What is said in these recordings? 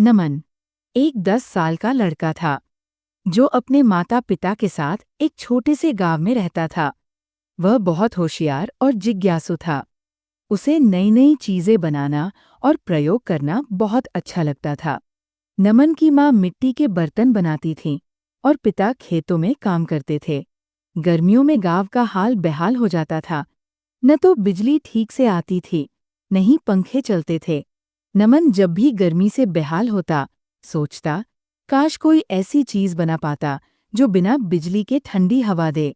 नमन एक 10 साल का लड़का था जो अपने माता पिता के साथ एक छोटे से गांव में रहता था। वह बहुत होशियार और जिज्ञासु था। उसे नई नई चीजें बनाना और प्रयोग करना बहुत अच्छा लगता था। नमन की माँ मिट्टी के बर्तन बनाती थीं और पिता खेतों में काम करते थे। गर्मियों में गांव का हाल बेहाल हो जाता था। न तो बिजली ठीक से आती थी, न ही पंखे चलते थे। नमन जब भी गर्मी से बेहाल होता, सोचता, काश कोई ऐसी चीज बना पाता जो बिना बिजली के ठंडी हवा दे।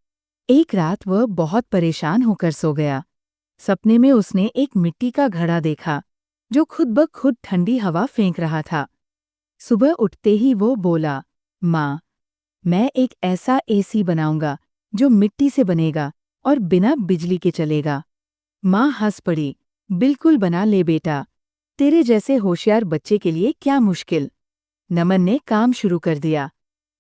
एक रात वह बहुत परेशान होकर सो गया। सपने में उसने एक मिट्टी का घड़ा देखा जो खुद ब खुद ठंडी हवा फेंक रहा था। सुबह उठते ही वो बोला, माँ, मैं एक ऐसा एसी बनाऊंगा जो मिट्टी से बनेगा और बिना बिजली के चलेगा। माँ हंस पड़ी, बिल्कुल बना ले बेटा, तेरे जैसे होशियार बच्चे के लिए क्या मुश्किल। नमन ने काम शुरू कर दिया।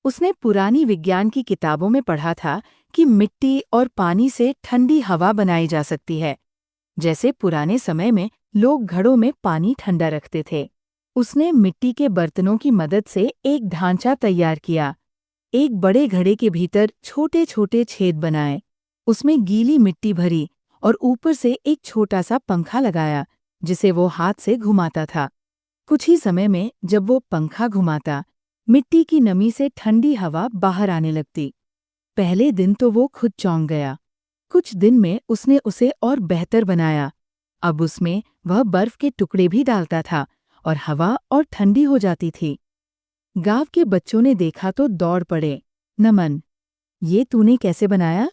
उसने पुरानी विज्ञान की किताबों में पढ़ा था कि मिट्टी और पानी से ठंडी हवा बनाई जा सकती है, जैसे पुराने समय में लोग घड़ों में पानी ठंडा रखते थे। उसने मिट्टी के बर्तनों की मदद से एक ढांचा तैयार किया। एक बड़े घड़े के भीतर छोटे छोटे छेद बनाए, उसमें गीली मिट्टी भरी और ऊपर से एक छोटा सा पंखा लगाया जिसे वो हाथ से घुमाता था। कुछ ही समय में जब वो पंखा घुमाता, मिट्टी की नमी से ठंडी हवा बाहर आने लगती। पहले दिन तो वो खुद चौंक गया। कुछ दिन में उसने उसे और बेहतर बनाया। अब उसमें वह बर्फ के टुकड़े भी डालता था और हवा और ठंडी हो जाती थी। गांव के बच्चों ने देखा तो दौड़ पड़े। नमन, ये तूने कैसे बनाया?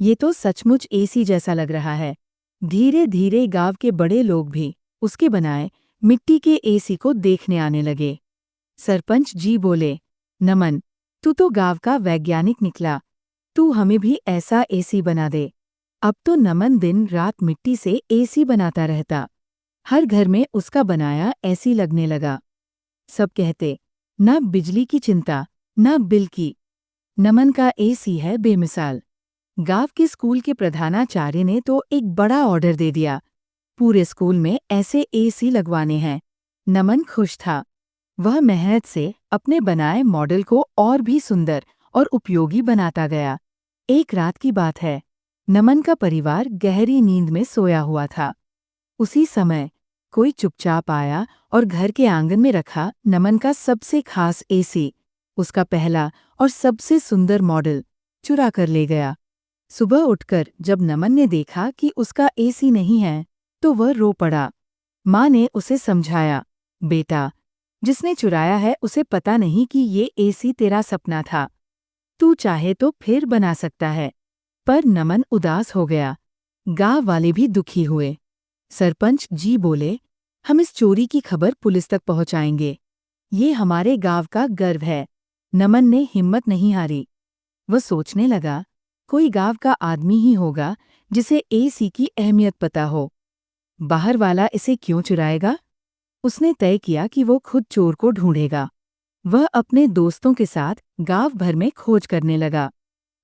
ये तो सचमुच एसी जैसा लग रहा है। धीरे धीरे गांव के बड़े लोग भी उसके बनाए मिट्टी के एसी को देखने आने लगे। सरपंच जी बोले, नमन, तू तो गांव का वैज्ञानिक निकला, तू हमें भी ऐसा एसी बना दे। अब तो नमन दिन रात मिट्टी से एसी बनाता रहता। हर घर में उसका बनाया एसी लगने लगा। सब कहते, न बिजली की चिंता, न बिल की। नमन का एसी है बेमिसाल। गांव के स्कूल के प्रधानाचार्य ने तो एक बड़ा ऑर्डर दे दिया, पूरे स्कूल में ऐसे एसी लगवाने हैं। नमन खुश था। वह मेहनत से अपने बनाए मॉडल को और भी सुंदर और उपयोगी बनाता गया। एक रात की बात है, नमन का परिवार गहरी नींद में सोया हुआ था। उसी समय कोई चुपचाप आया और घर के आंगन में रखा नमन का सबसे खास एसी, उसका पहला और सबसे सुंदर मॉडल, चुरा कर ले गया। सुबह उठकर जब नमन ने देखा कि उसका एसी नहीं है, तो वह रो पड़ा। माँ ने उसे समझाया, बेटा, जिसने चुराया है उसे पता नहीं कि ये एसी तेरा सपना था। तू चाहे तो फिर बना सकता है। पर नमन उदास हो गया। गांव वाले भी दुखी हुए। सरपंच जी बोले, हम इस चोरी की खबर पुलिस तक पहुंचाएंगे। ये हमारे गांव का गर्व है। नमन ने हिम्मत नहीं हारी। वह सोचने लगा, कोई गांव का आदमी ही होगा जिसे एसी की अहमियत पता हो। बाहर वाला इसे क्यों चुराएगा? उसने तय किया कि वो खुद चोर को ढूंढेगा। वह अपने दोस्तों के साथ गांव भर में खोज करने लगा।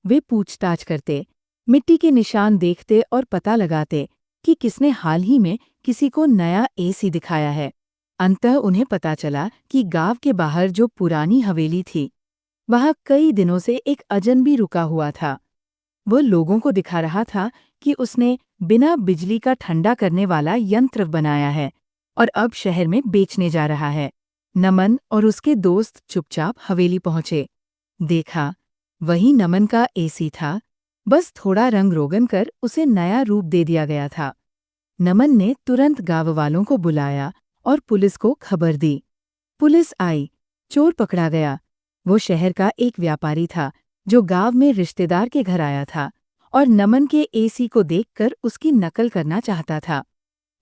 वे पूछताछ करते, मिट्टी के निशान देखते और पता लगाते कि किसने हाल ही में किसी को नया एसी दिखाया है। अंततः उन्हें पता चला कि गांव के बाहर जो पुरानी हवेली थी, वहां कई दिनों से एक अजनबी रुका हुआ था। वह लोगों को दिखा रहा था कि उसने बिना बिजली का ठंडा करने वाला यंत्र बनाया है और अब शहर में बेचने जा रहा है। नमन और उसके दोस्त चुपचाप हवेली पहुंचे। देखा, वही नमन का एसी था, बस थोड़ा रंग रोगन कर उसे नया रूप दे दिया गया था। नमन ने तुरंत गांव वालों को बुलाया और पुलिस को खबर दी। पुलिस आई, चोर पकड़ा गया। वो शहर का एक व्यापारी था जो गांव में रिश्तेदार के घर आया था और नमन के एसी को देखकर उसकी नकल करना चाहता था।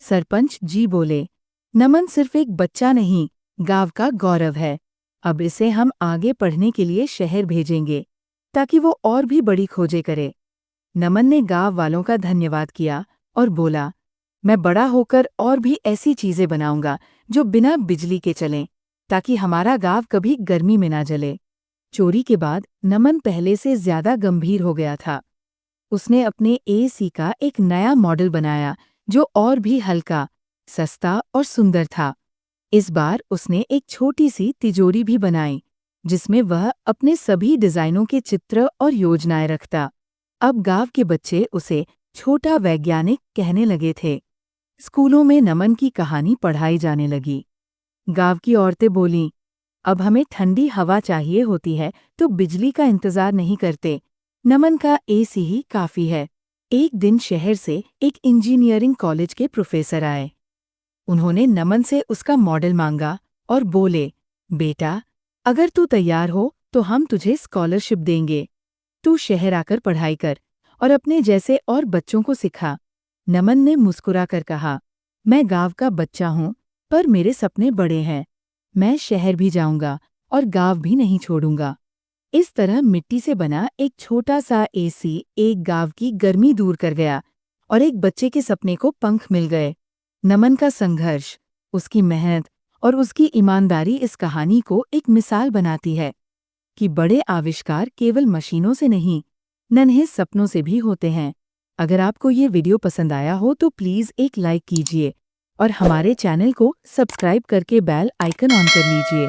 सरपंच जी बोले, नमन सिर्फ एक बच्चा नहीं, गांव का गौरव है। अब इसे हम आगे पढ़ने के लिए शहर भेजेंगे ताकि वो और भी बड़ी खोजें करे। नमन ने गांव वालों का धन्यवाद किया और बोला, मैं बड़ा होकर और भी ऐसी चीजें बनाऊंगा जो बिना बिजली के चलें, ताकि हमारा गांव कभी गर्मी में ना जले। चोरी के बाद नमन पहले से ज्यादा गंभीर हो गया था। उसने अपने एसी का एक नया मॉडल बनाया जो और भी हल्का, सस्ता और सुंदर था। इस बार उसने एक छोटी सी तिजोरी भी बनाई, जिसमें वह अपने सभी डिजाइनों के चित्र और योजनाएं रखता। अब गांव के बच्चे उसे छोटा वैज्ञानिक कहने लगे थे। स्कूलों में नमन की कहानी पढ़ाई जाने लगी। गांव की औरतें बोलीं, अब हमें ठंडी हवा चाहिए होती है तो बिजली का इंतजार नहीं करते, नमन का एसी ही काफी है। एक दिन शहर से एक इंजीनियरिंग कॉलेज के प्रोफेसर आए। उन्होंने नमन से उसका मॉडल मांगा और बोले, बेटा, अगर तू तैयार हो तो हम तुझे स्कॉलरशिप देंगे। तू शहर आकर पढ़ाई कर और अपने जैसे और बच्चों को सिखा। नमन ने मुस्कुराकर कहा, मैं गांव का बच्चा हूँ, पर मेरे सपने बड़े हैं। मैं शहर भी जाऊंगा और गांव भी नहीं छोड़ूंगा। इस तरह मिट्टी से बना एक छोटा सा एसी एक गांव की गर्मी दूर कर गया और एक बच्चे के सपने को पंख मिल गए। नमन का संघर्ष, उसकी मेहनत और उसकी ईमानदारी इस कहानी को एक मिसाल बनाती है कि बड़े आविष्कार केवल मशीनों से नहीं, नन्हे सपनों से भी होते हैं। अगर आपको ये वीडियो पसंद आया हो तो प्लीज़ एक लाइक कीजिए और हमारे चैनल को सब्सक्राइब करके बेल आइकन ऑन कर लीजिए।